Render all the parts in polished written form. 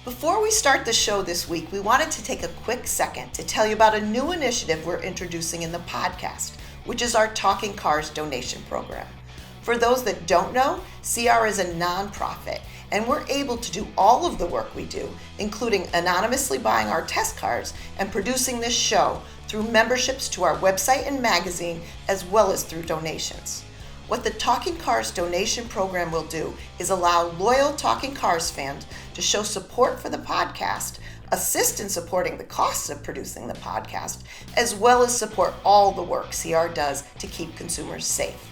Before we start the show this week, we wanted to take a quick second to tell you about a new initiative we're introducing in the podcast, which is our Talking Cars donation program. For those that don't know, CR is a nonprofit, and we're able to do all of the work we do, including anonymously buying our test cars and producing this show through memberships to our website and magazine, as well as through donations. What the Talking Cars donation program will do is allow loyal Talking Cars fans to show support for the podcast, assist in supporting the costs of producing the podcast, as well as support all the work CR does to keep consumers safe.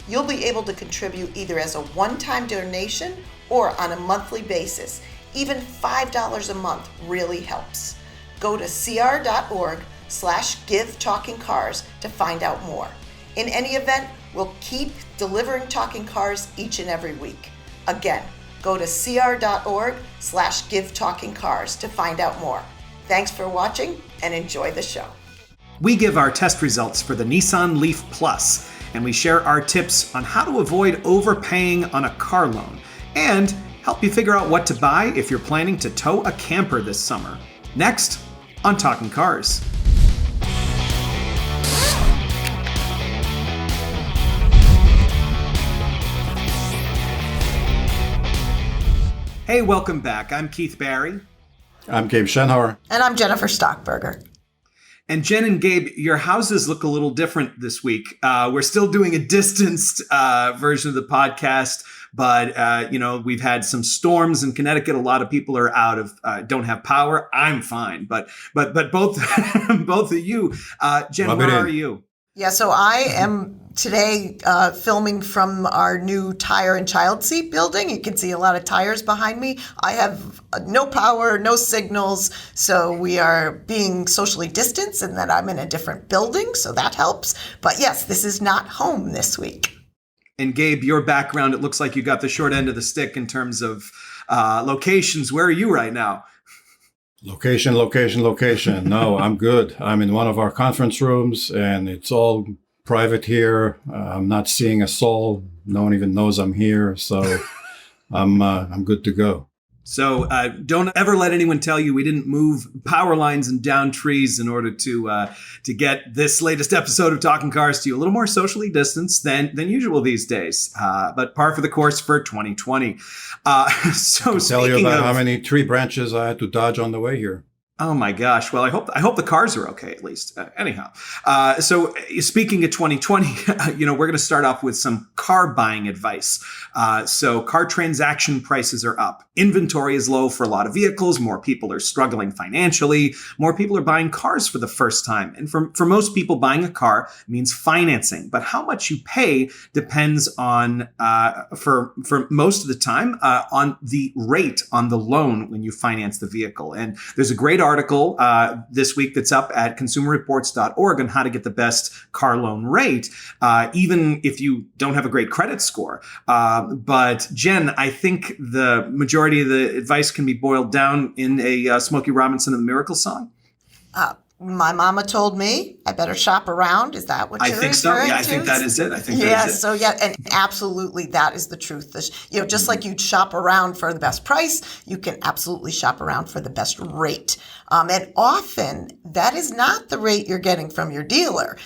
You'll be able to contribute either as a one-time donation or on a monthly basis. Even $5 a month really helps. Go to cr.org/give-talking-cars to find out more. In any event, we'll keep delivering Talking Cars each and every week. Again, go to cr.org/give-talking-cars to find out more. Thanks for watching and enjoy the show. We give our test results for the Nissan Leaf Plus, and we share our tips on how to avoid overpaying on a car loan and help you figure out what to buy if you're planning to tow a camper this summer. Next on Talking Cars. Hey, welcome back. I'm Keith Barry. I'm Gabe Schenhauer. And I'm Jennifer Stockberger. And Jen and Gabe, your houses look a little different this week. We're still doing a distanced version of the podcast, but we've had some storms in Connecticut. A lot of people are don't have power. I'm fine, but both both of you, Jen, where are you? Yeah, so I am today filming from our new tire and child seat building. You can see a lot of tires behind me. I have no power, no signals, so we are being socially distanced and that I'm in a different building, so that helps. But yes, this is not home this week. And Gabe, your background, it looks like you got the short end of the stick in terms of locations. Where are you right now? Location. No, I'm good. I'm in one of our conference rooms, and it's all private here. I'm not seeing a soul. No one even knows I'm here, so I'm good to go. So don't ever let anyone tell you we didn't move power lines and down trees in order to get this latest episode of Talking Cars to you a little more socially distanced than usual these days, but par for the course for 2020. So I'll tell you about how many tree branches I had to dodge on the way here. Oh my gosh. Well, I hope the cars are okay, at least. Anyhow, so speaking of 2020, we're going to start off with some car buying advice. So car transaction prices are up. Inventory is low for a lot of vehicles. More people are struggling financially. More people are buying cars for the first time. And for most people, buying a car means financing. But how much you pay depends on, for most of the time, on the rate on the loan when you finance the vehicle. And there's a great article this week that's up at consumerreports.org on how to get the best car loan rate, even if you don't have a great credit score. But Jen, I think the majority of the advice can be boiled down in a Smokey Robinson and the Miracle song. My mama told me I better shop around. Is that what you're referring to? I think so. Yeah, I think that is it. And absolutely that is the truth. Just like you'd shop around for the best price, you can absolutely shop around for the best rate. And often that is not the rate you're getting from your dealer.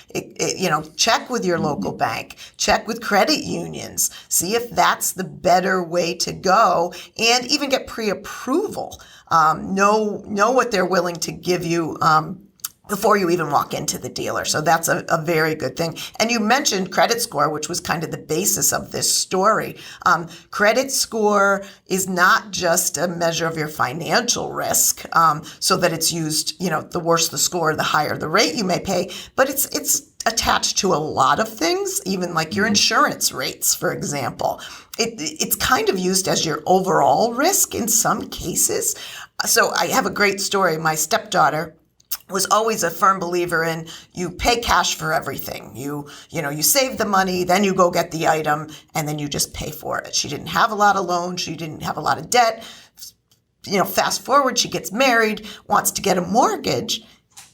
Check with your local bank, check with credit unions, see if that's the better way to go, and even get pre-approval. Know what they're willing to give you before you even walk into the dealer. So that's a very good thing. And you mentioned credit score, which was kind of the basis of this story. Credit score is not just a measure of your financial risk, so that it's used, the worse the score, the higher the rate you may pay, but it's attached to a lot of things, even like your insurance rates, for example. It's kind of used as your overall risk in some cases. So I have a great story. My stepdaughter was always a firm believer in you pay cash for everything. You save the money, then you go get the item, and then you just pay for it. She didn't have a lot of loans. She didn't have a lot of debt. Fast forward, she gets married, wants to get a mortgage.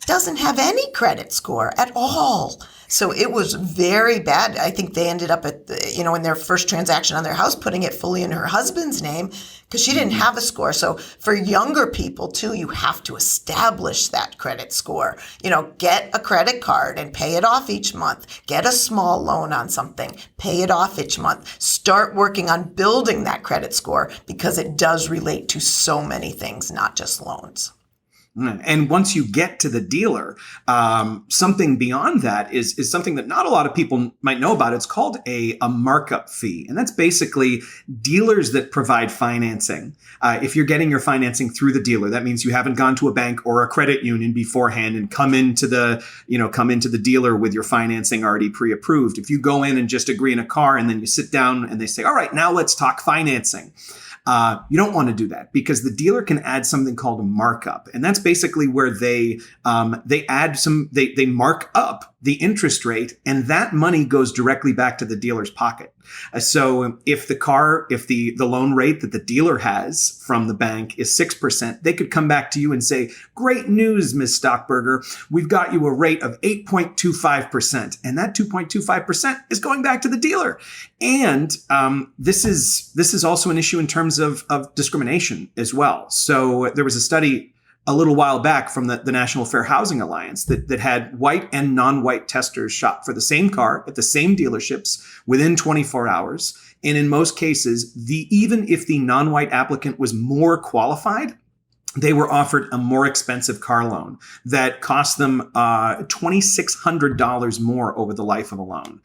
doesn't have any credit score at all. So it was very bad. I think they ended up in their first transaction on their house, putting it fully in her husband's name because she didn't have a score. So for younger people too, you have to establish that credit score. Get a credit card and pay it off each month. Get a small loan on something, pay it off each month. Start working on building that credit score because it does relate to so many things, not just loans. And once you get to the dealer, something beyond that is something that not a lot of people might know about. It's called a markup fee. And that's basically dealers that provide financing. If you're getting your financing through the dealer, that means you haven't gone to a bank or a credit union beforehand and come into the dealer with your financing already pre-approved. If you go in and just agree in a car and then you sit down and they say, all right, now let's talk financing. You don't want to do that because the dealer can add something called a markup. And that's basically where they mark up the interest rate, and that money goes directly back to the dealer's pocket. So if the loan rate that the dealer has from the bank is 6%, they could come back to you and say, great news, Ms. Stockberger. We've got you a rate of 8.25%. And that 2.25% is going back to the dealer. And this is also an issue in terms of discrimination as well. So there was a study a little while back from the National Fair Housing Alliance that had white and non-white testers shop for the same car at the same dealerships within 24 hours. And in most cases, even if the non-white applicant was more qualified, they were offered a more expensive car loan that cost them $2,600 more over the life of a loan.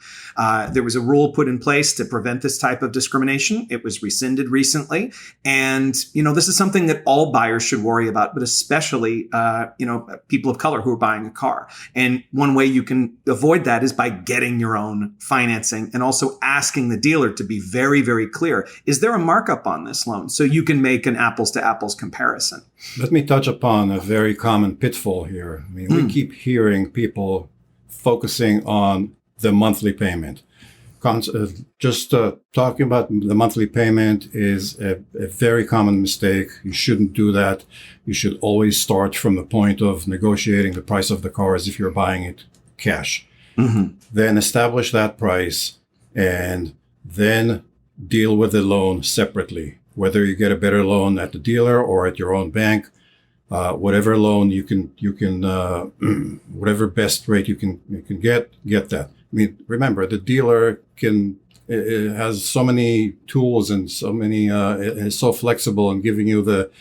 There was a rule put in place to prevent this type of discrimination. It was rescinded recently. And, this is something that all buyers should worry about, but especially, people of color who are buying a car. And one way you can avoid that is by getting your own financing and also asking the dealer to be very, very clear. Is there a markup on this loan? So you can make an apples to apples comparison. Let me touch upon a very common pitfall here. I mean, we keep hearing people focusing on the monthly payment. Just talking about the monthly payment is a very common mistake. You shouldn't do that. You should always start from the point of negotiating the price of the car as if you're buying it cash. Mm-hmm. Then establish that price and then deal with the loan separately. Whether you get a better loan at the dealer or at your own bank, whatever loan you can, whatever best rate you can get that. I mean, remember, the dealer it has so many tools and so many, is so flexible in giving you the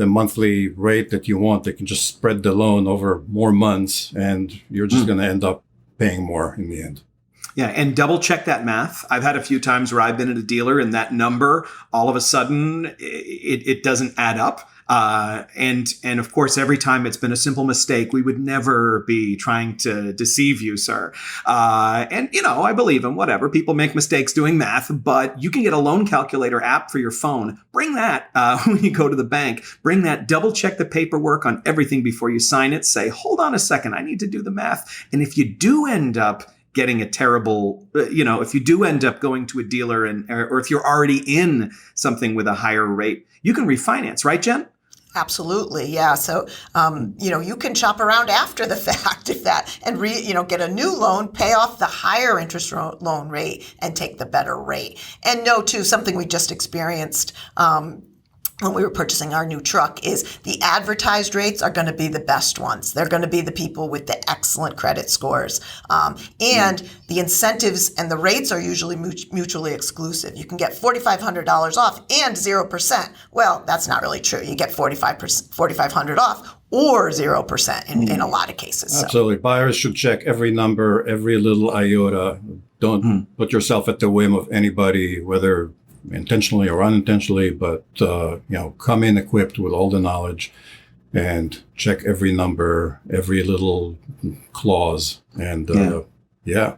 monthly rate that you want. They can just spread the loan over more months and you're just going to end up paying more in the end. Yeah, and double check that math. I've had a few times where I've been at a dealer and that number, all of a sudden, it doesn't add up. And of course, every time it's been a simple mistake, we would never be trying to deceive you, sir. And I believe in whatever. People make mistakes doing math, but you can get a loan calculator app for your phone. Bring that when you go to the bank. Bring that, double check the paperwork on everything before you sign it. Say, hold on a second, I need to do the math. And if you do end up getting a terrible, if you do end up going to a dealer or if you're already in something with a higher rate, you can refinance, right, Jen? Absolutely. Yeah. So, you can shop around after the fact and get a new loan, pay off the higher interest loan rate and take the better rate. And no, too, something we just experienced, when we were purchasing our new truck is the advertised rates are going to be the best ones. They're going to be the people with the excellent credit scores. And the incentives and the rates are usually mutually exclusive. You can get $4,500 off and 0%. Well, that's not really true. You get $4,500 off or 0% in a lot of cases. Absolutely. So. Buyers should check every number, every little iota. Don't put yourself at the whim of anybody, whether intentionally or unintentionally, but come in equipped with all the knowledge and check every number, every little clause, and yeah.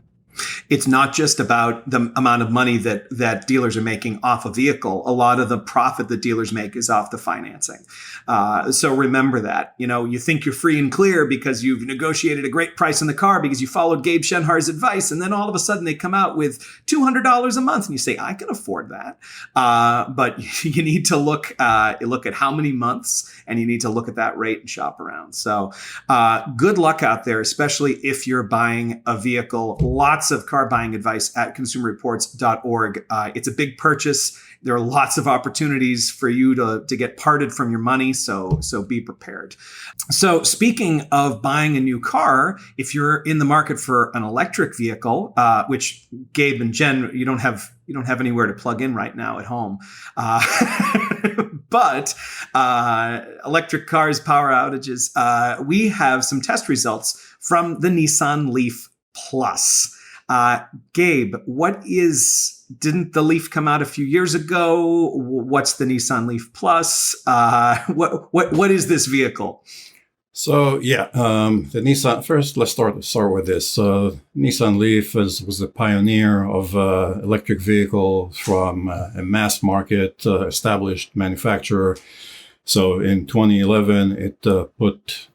It's not just about the amount of money that dealers are making off a vehicle. A lot of the profit that dealers make is off the financing. So remember that. You think you're free and clear because you've negotiated a great price on the car because you followed Gabe Shenhar's advice, and then all of a sudden they come out with $200 a month, and you say, I can afford that. But you need to look at how many months, and you need to look at that rate and shop around. So good luck out there, especially if you're buying a vehicle. Lots of car buying advice at consumerreports.org. It's a big purchase. There are lots of opportunities for you to get parted from your money. So be prepared. So speaking of buying a new car, if you're in the market for an electric vehicle, which Gabe and Jen, you don't have anywhere to plug in right now at home. But electric cars, power outages, we have some test results from the Nissan Leaf Plus. Gabe, didn't the Leaf come out a few years ago? What's the Nissan Leaf Plus? What is this vehicle? So the Nissan, first let's start with this. Nissan Leaf was a pioneer of electric vehicle from a mass market established manufacturer. So in 2011, it put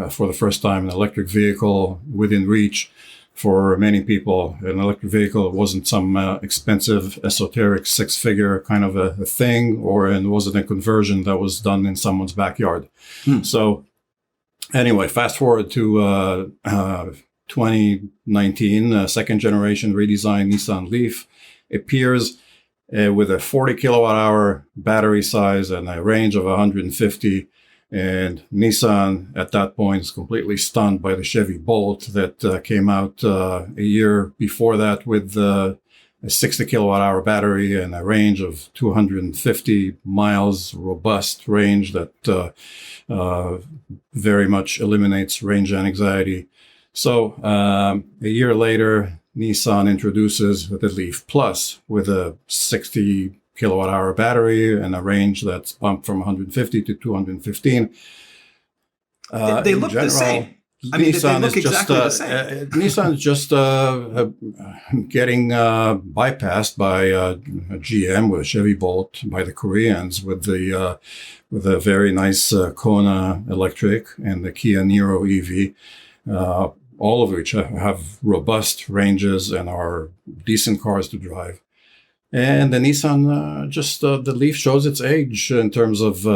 for the first time an electric vehicle within reach for many people. An electric vehicle wasn't some expensive, esoteric, six-figure kind of a thing, or it wasn't a conversion that was done in someone's backyard. So anyway, fast forward to 2019, second generation redesigned Nissan Leaf appears with a 40 kilowatt hour battery size and a range of 150. And Nissan at that point is completely stunned by the Chevy Bolt that came out a year before that with a 60 kilowatt hour battery and a range of 250 miles, robust range that very much eliminates range anxiety. So a year later, Nissan introduces the Leaf Plus with a 60 kilowatt hour battery and a range that's bumped from 150 to 215. They look the same. I mean, they look exactly the same. Nissan is just getting bypassed by GM with Chevy Bolt, by the Koreans with a very nice Kona electric and the Kia Niro EV, all of which have robust ranges and are decent cars to drive. And the Nissan, the Leaf shows its age in terms of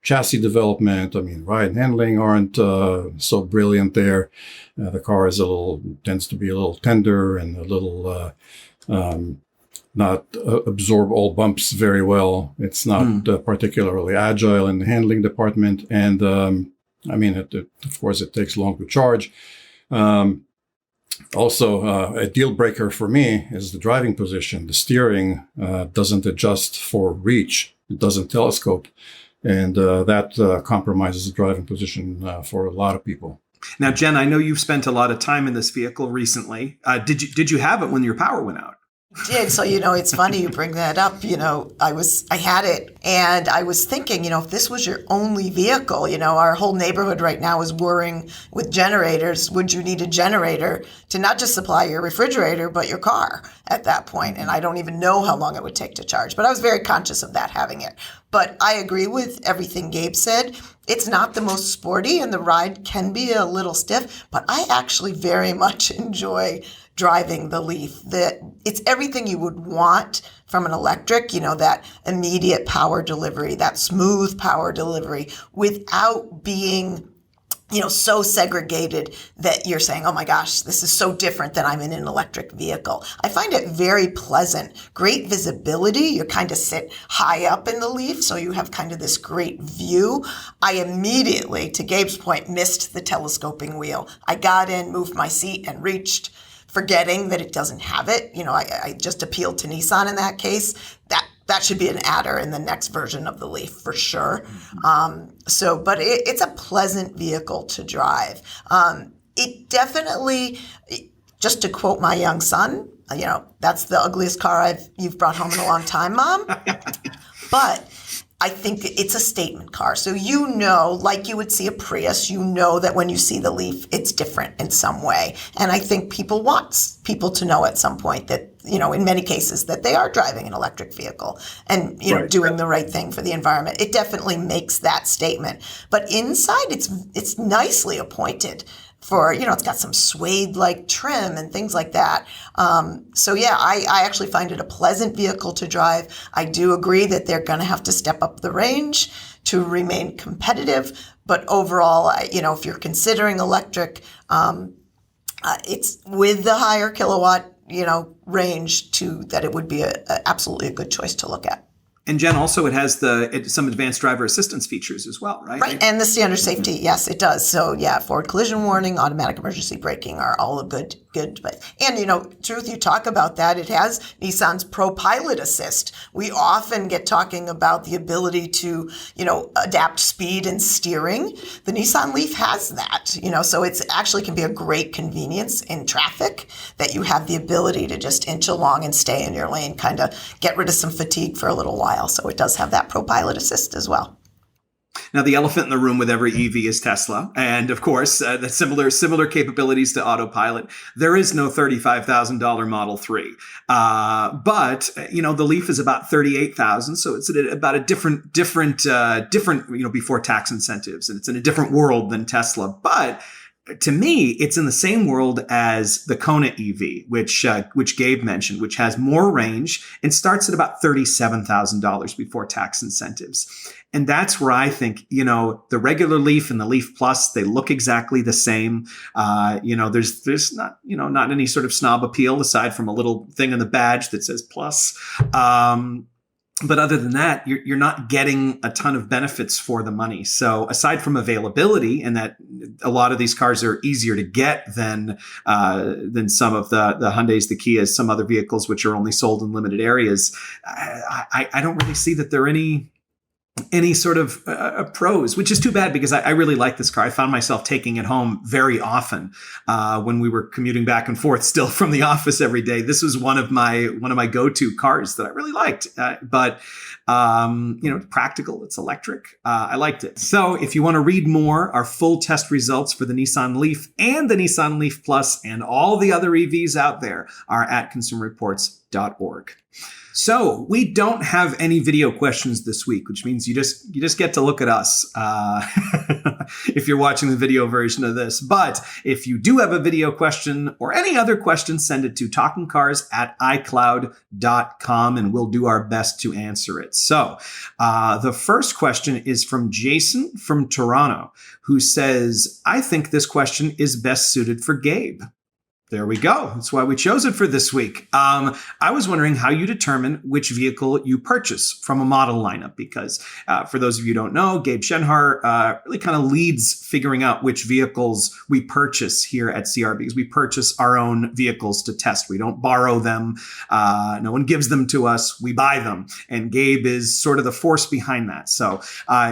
chassis development. I mean, ride and handling aren't so brilliant there. The car tends to be a little tender and a little not absorb all bumps very well. It's not particularly agile in the handling department. And I mean, of course, it takes long to charge. Also, a deal breaker for me is the driving position. The steering doesn't adjust for reach. It doesn't telescope. And that compromises the driving position for a lot of people. Now, Jen, I know you've spent a lot of time in this vehicle recently. Did you have it when your power went out? Did. So, it's funny you bring that up. I had it and I was thinking, if this was your only vehicle, our whole neighborhood right now is whirring with generators. Would you need a generator to not just supply your refrigerator, but your car at that point? And I don't even know how long it would take to charge, but I was very conscious of that having it. But I agree with everything Gabe said. It's not the most sporty and the ride can be a little stiff, but I actually very much enjoy driving the Leaf. It's everything you would want from an electric, that immediate power delivery, that smooth power delivery without being, so segregated that you're saying, oh my gosh, this is so different than I'm in an electric vehicle. I find it very pleasant, great visibility. You kind of sit high up in the Leaf, so you have kind of this great view. I immediately, to Gabe's point, missed the telescoping wheel. I got in, moved my seat, and reached, forgetting that it doesn't have it. I just appealed to Nissan in that case. That should be an adder in the next version of the Leaf for sure. But it's a pleasant vehicle to drive. It definitely, just to quote my young son, that's the ugliest car you've brought home in a long time, Mom. But I think it's a statement car. So like you would see a Prius, that when you see the Leaf, it's different in some way. And I think people want people to know at some point that, in many cases that they are driving an electric vehicle and, Right. doing the right thing for the environment. It definitely makes that statement. But inside, it's nicely appointed. It's got some suede-like trim and things like that. So yeah, I actually find it a pleasant vehicle to drive. I do agree that they're going to have to step up the range to remain competitive. But overall, if you're considering electric, it's with the higher kilowatt, range that it would be absolutely a good choice to look at. And Jen, also it has some advanced driver assistance features as well, right? Right, and the standard safety, yes, it does. So yeah, forward collision warning, automatic emergency braking are all good. But truth, you talk about that. It has Nissan's Pro Pilot Assist. We often get talking about the ability to, adapt speed and steering. The Nissan Leaf has that, so it's actually can be a great convenience in traffic that you have the ability to just inch along and stay in your lane, kind of get rid of some fatigue for a little while. So it does have that Pro Pilot Assist as well. Now, the elephant in the room with every EV is Tesla. And of course, the similar capabilities to autopilot. There is no $35,000 Model 3. But the Leaf is about $38,000. So it's about a different, before tax incentives. And it's in a different world than Tesla. But to me, it's in the same world as the Kona EV, which Gabe mentioned, which has more range and starts at about $37,000 before tax incentives. And that's where I think, the regular Leaf and the Leaf Plus, they look exactly the same. There's not any sort of snob appeal aside from a little thing on the badge that says Plus. But other than that, you're not getting a ton of benefits for the money. So aside from availability, and that a lot of these cars are easier to get than some of the Hyundais, the Kias, some other vehicles which are only sold in limited areas, I don't really see that there are any sort of pros, which is too bad because I really like this car. I found myself taking it home very often when we were commuting back and forth still from the office every day. This was one of my go-to cars that I really liked. But practical, it's electric. I liked it. So if you want to read more, our full test results for the Nissan Leaf and the Nissan Leaf Plus and all the other EVs out there are at consumerreports.org. So we don't have any video questions this week, which means you just get to look at us if you're watching the video version of this. But if you do have a video question or any other question, send it to talkingcars@icloud.com and we'll do our best to answer it. So the first question is from Jason from Toronto, who says, I think this question is best suited for Gabe. There we go. That's why we chose it for this week. I was wondering how you determine which vehicle you purchase from a model lineup, because for those of you who don't know, Gabe Schenhar really kind of leads figuring out which vehicles we purchase here at CR, because we purchase our own vehicles to test. We don't borrow them. No one gives them to us. We buy them. And Gabe is sort of the force behind that. So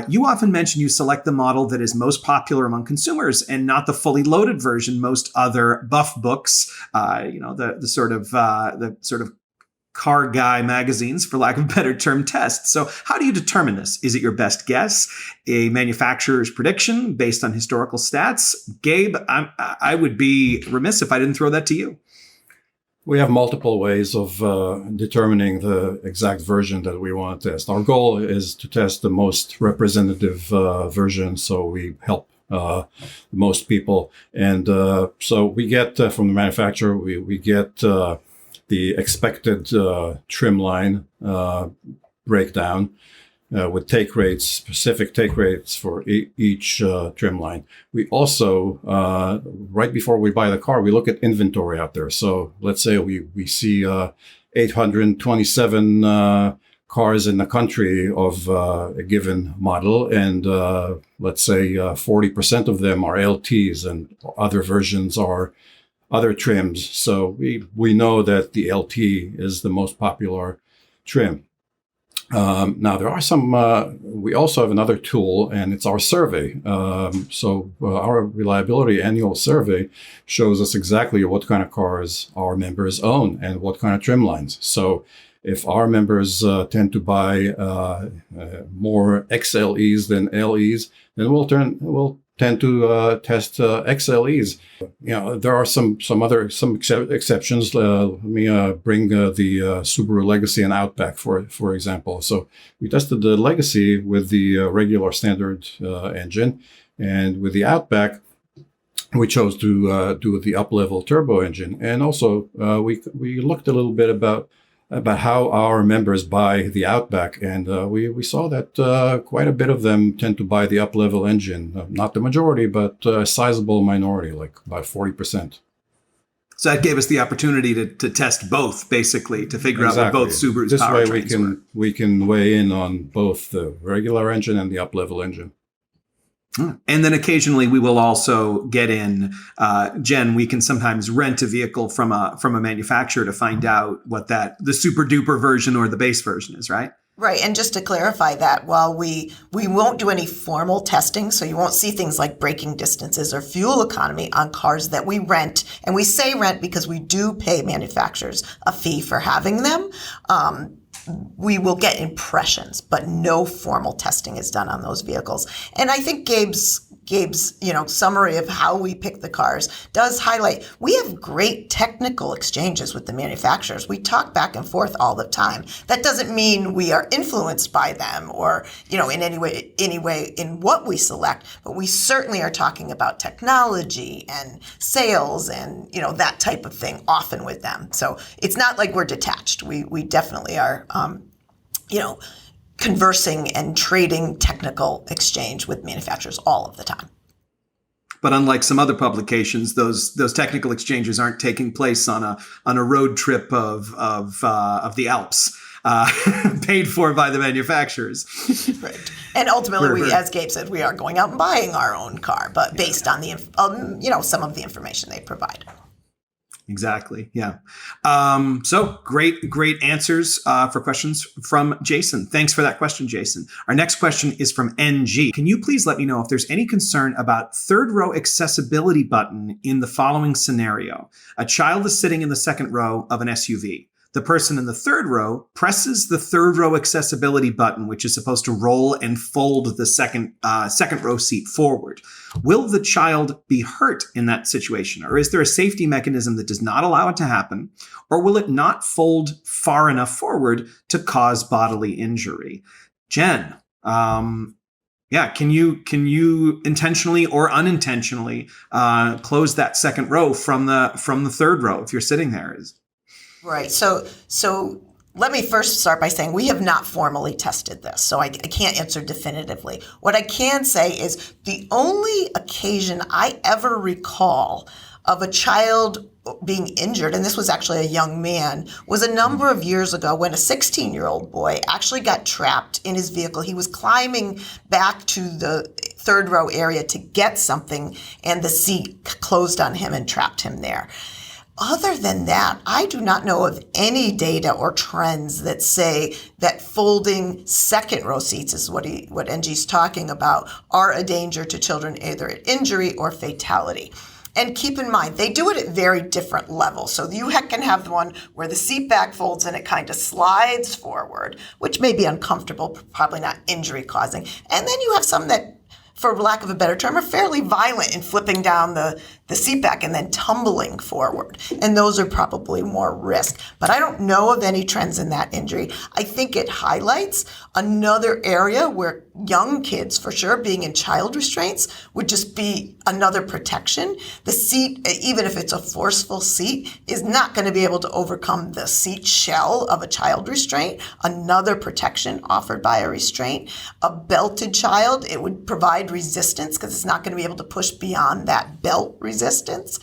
you often mention you select the model that is most popular among consumers and not the fully loaded version most other buff books, the sort of car guy magazines, for lack of a better term, test. So how do you determine this? Is it your best guess, a manufacturer's prediction based on historical stats? Gabe, I would be remiss if I didn't throw that to you. We have multiple ways of determining the exact version that we want to test. Our goal is to test the most representative version, so we help most people. And so we get from the manufacturer, we get the expected trim line breakdown with take rates, specific take rates for each trim line. We also, right before we buy the car, we look at inventory out there. So let's say we see 827 cars in the country of a given model, and let's say 40% of them are LTs and other versions are other trims. So we know that the LT is the most popular trim. Now there are some, we also have another tool, and it's our survey. So our reliability annual survey shows us exactly what kind of cars our members own and what kind of trim lines. So if our members tend to buy more XLEs than LEs, then we'll tend to test XLEs. There are some exceptions. Let me bring the Subaru Legacy and Outback for example. So we tested the Legacy with the regular standard engine, and with the Outback, we chose to do the up-level turbo engine. And also, we looked a little bit about how our members buy the Outback, and we saw that quite a bit of them tend to buy the up-level engine. Not the majority, but a sizable minority, like about 40%. So that gave us the opportunity to test both, basically, to figure out what both Subaru's powertrains were. This way we can weigh in on both the regular engine and the up-level engine. And then occasionally we will also get in, Jen, we can sometimes rent a vehicle from a manufacturer to find out what the super duper version or the base version is, right? Right. And just to clarify that, while we won't do any formal testing, so you won't see things like braking distances or fuel economy on cars that we rent. And we say rent because we do pay manufacturers a fee for having them. We will get impressions, but no formal testing is done on those vehicles. And I think Gabe's summary of how we pick the cars does highlight we have great technical exchanges with the manufacturers. We talk back and forth all the time. That doesn't mean we are influenced by them or, in any way in what we select, but we certainly are talking about technology and sales and, that type of thing often with them. So it's not like we're detached. We definitely are, conversing and trading technical exchange with manufacturers all of the time. But unlike some other publications, those technical exchanges aren't taking place on a road trip of the Alps, paid for by the manufacturers. Right. And ultimately, as Gabe said, we are going out and buying our own car, but based on the some of the information they provide. Exactly. Yeah. So great answers for questions from Jason. Thanks for that question, Jason. Our next question is from NG. Can you please let me know if there's any concern about third row accessibility button in the following scenario? A child is sitting in the second row of an SUV. The person in the third row presses the third row accessibility button, which is supposed to roll and fold the second row seat forward. Will the child be hurt in that situation? Or is there a safety mechanism that does not allow it to happen? Or will it not fold far enough forward to cause bodily injury? Jen, can you intentionally or unintentionally close that second row from the third row if you're sitting there? Right. So let me first start by saying we have not formally tested this, so I can't answer definitively. What I can say is the only occasion I ever recall of a child being injured, and this was actually a young man, was a number of years ago when a 16-year-old boy actually got trapped in his vehicle. He was climbing back to the third row area to get something, and the seat closed on him and trapped him there. Other than that, I do not know of any data or trends that say that folding second row seats is what NG's talking about are a danger to children, either at injury or fatality. And keep in mind, they do it at very different levels. So you can have the one where the seat back folds and it kind of slides forward, which may be uncomfortable, probably not injury causing. And then you have some that, for lack of a better term, are fairly violent in flipping down the seat back and then tumbling forward. And those are probably more risk. But I don't know of any trends in that injury. I think it highlights another area where young kids, for sure, being in child restraints would just be another protection. The seat, even if it's a forceful seat, is not going to be able to overcome the seat shell of a child restraint. Another protection offered by a restraint. A belted child, it would provide resistance because it's not going to be able to push beyond that belt resistance.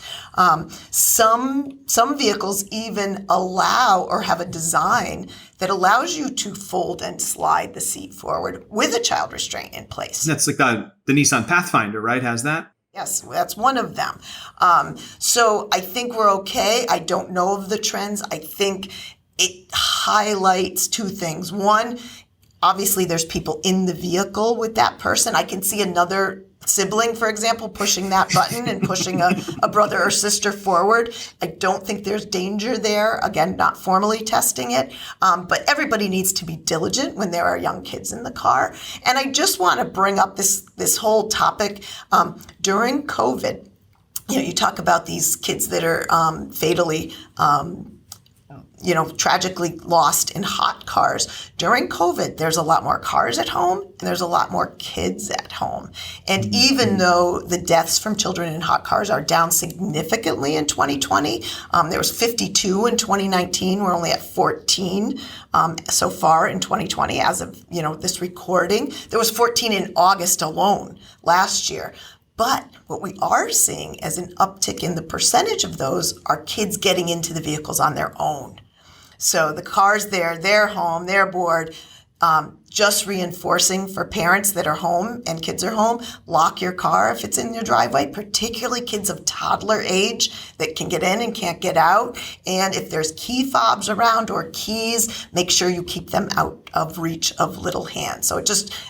Some vehicles even allow or have a design that allows you to fold and slide the seat forward with a child restraint in place. That's like the Nissan Pathfinder, right? Has that? Yes, that's one of them. So I think we're okay. I don't know of the trends. I think it highlights two things. One, obviously there's people in the vehicle with that person. I can see another sibling, for example, pushing that button and pushing a brother or sister forward. I don't think there's danger there. Again, not formally testing it, but everybody needs to be diligent when there are young kids in the car. And I just want to bring up this whole topic. During COVID, you talk about these kids that are fatally tragically lost in hot cars. During COVID, there's a lot more cars at home and there's a lot more kids at home. And even though the deaths from children in hot cars are down significantly in 2020, there was 52 in 2019. We're only at 14 so far in 2020 as of, this recording. There was 14 in August alone last year. But what we are seeing as an uptick in the percentage of those are kids getting into the vehicles on their own. So the car's there, they're home, they're bored, just reinforcing for parents that are home and kids are home, lock your car if it's in your driveway, particularly kids of toddler age that can get in and can't get out. And if there's key fobs around or keys, make sure you keep them out of reach of little hands. So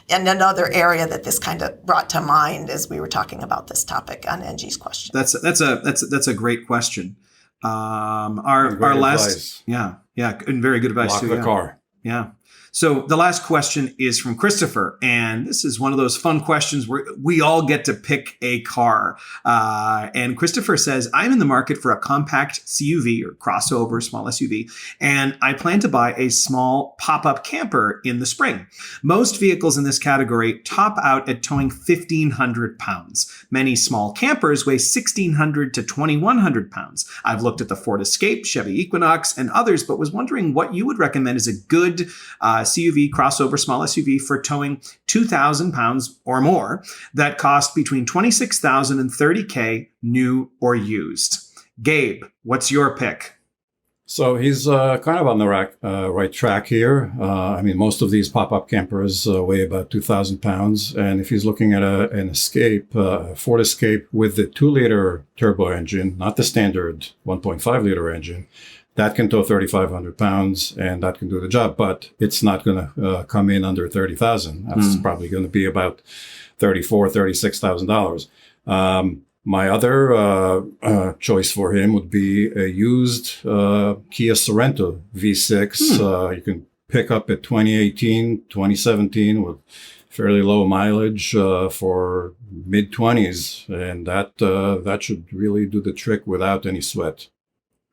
and another area that this kind of brought to mind as we were talking about this topic on Angie's question. That's a great question. Our last advice. Yeah, and very good advice too. Lock the car. Yeah. So the last question is from Christopher, and this is one of those fun questions where we all get to pick a car. And Christopher says, I'm in the market for a compact CUV or crossover, small SUV, and I plan to buy a small pop-up camper in the spring. Most vehicles in this category top out at towing 1,500 pounds. Many small campers weigh 1,600 to 2,100 pounds. I've looked at the Ford Escape, Chevy Equinox, and others, but was wondering what you would recommend as a good CUV, crossover, small SUV for towing 2,000 pounds or more that cost between $26,000 and $30K new or used. Gabe, what's your pick? So he's kind of on the right track here. Most of these pop-up campers weigh about 2,000 pounds. And if he's looking at an Escape, Ford Escape with the 2-liter turbo engine, not the standard 1.5-liter engine, that can tow 3,500 pounds and that can do the job, but it's not going to come in under 30,000. That's probably going to be about $34,000, $36,000. My other choice for him would be a used Kia Sorento V6. You can pick up at 2018, 2017 with fairly low mileage for mid-20s, and that should really do the trick without any sweat.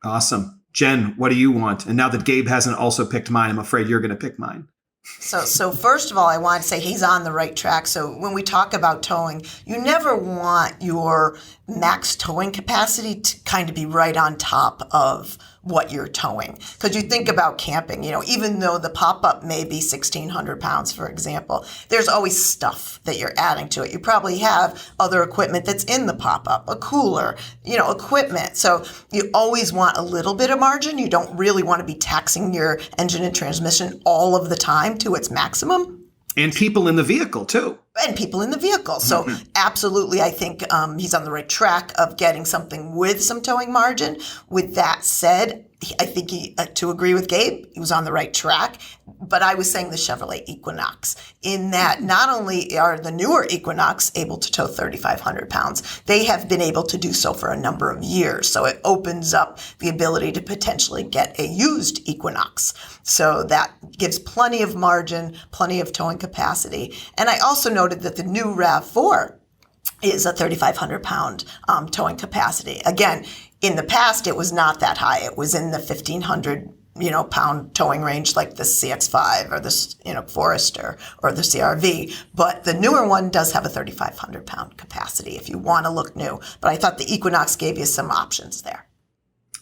Awesome. Jen, what do you want? And now that Gabe hasn't also picked mine, I'm afraid you're going to pick mine. So first of all, I want to say he's on the right track. So when we talk about towing, you never want your max towing capacity to kind of be right on top of what you're towing. Because you think about camping, even though the pop-up may be 1,600 pounds, for example, there's always stuff that you're adding to it. You probably have other equipment that's in the pop-up, a cooler, equipment. So you always want a little bit of margin. You don't really want to be taxing your engine and transmission all of the time to its maximum. And people in the vehicle, too. And people in the vehicle. So absolutely, I think he's on the right track of getting something with some towing margin. With that said, I think to agree with Gabe, he was on the right track. But I was saying the Chevrolet Equinox, in that not only are the newer Equinox able to tow 3,500 pounds, they have been able to do so for a number of years. So it opens up the ability to potentially get a used Equinox. So that gives plenty of margin, plenty of towing capacity. And I also noted that the new RAV4 is a 3,500 pound towing capacity. Again, in the past, it was not that high. It was in the 1,500 pound towing range, like the CX-5 or the Forester or the CR-V. But the newer one does have a 3,500 pound capacity if you want to look new. But I thought the Equinox gave you some options there.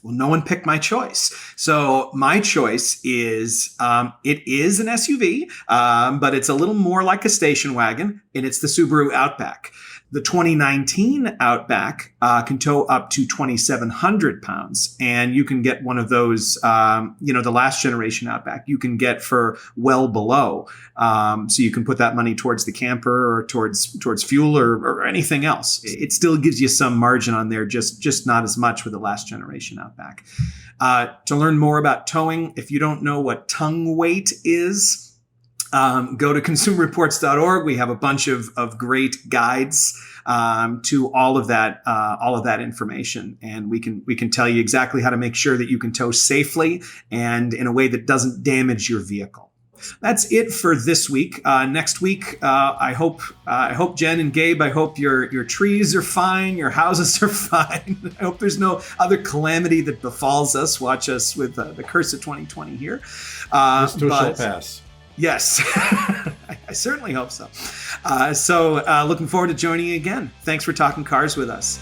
Well, no one picked my choice. So my choice is, it is an SUV, but it's a little more like a station wagon, and it's the Subaru Outback. The 2019 Outback can tow up to 2,700 pounds, and you can get one of those, the last generation Outback you can get for well below. So you can put that money towards the camper or towards fuel or anything else. It still gives you some margin on there, just not as much with the last generation Outback. To learn more about towing, if you don't know what tongue weight is, Go to consumerreports.org. We have a bunch of great guides to all of that information, and we can tell you exactly how to make sure that you can tow safely and in a way that doesn't damage your vehicle. That's it for this week. Next week, I hope Jen and Gabe, I hope your trees are fine, your houses are fine. I hope there's no other calamity that befalls us. Watch us with the curse of 2020 here. This too shall pass. Yes, I certainly hope so. So looking forward to joining you again. Thanks for talking cars with us.